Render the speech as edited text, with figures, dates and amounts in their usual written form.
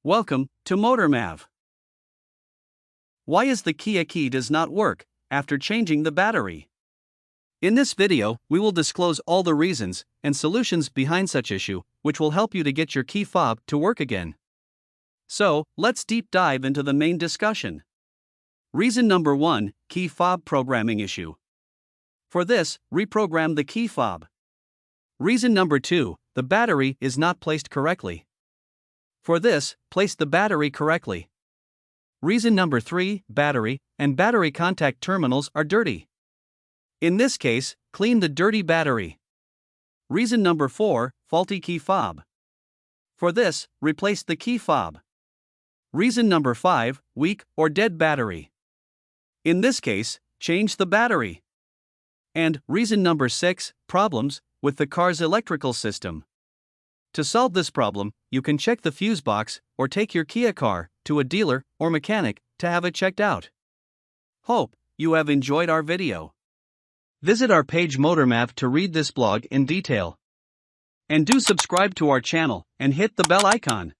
Welcome to MotorMav. Why is the Kia key does not work after changing the battery? In this video, we will disclose all the reasons and solutions behind such issue, which will help you to get your key fob to work again. So, let's deep dive into the main discussion. Reason number 1, key fob programming issue. For this, reprogram the key fob. Reason number 2, the battery is not placed correctly. For this, place the battery correctly. Reason number 3, battery and battery contact terminals are dirty. In this case, clean the dirty battery. Reason number 4, faulty key fob. For this, replace the key fob. Reason number 5, weak or dead battery. In this case, change the battery. And reason number 6, problems with the car's electrical system. To solve this problem, you can check the fuse box or take your Kia car to a dealer or mechanic to have it checked out. Hope you have enjoyed our video. Visit our page MotorMav to read this blog in detail. And do subscribe to our channel and hit the bell icon.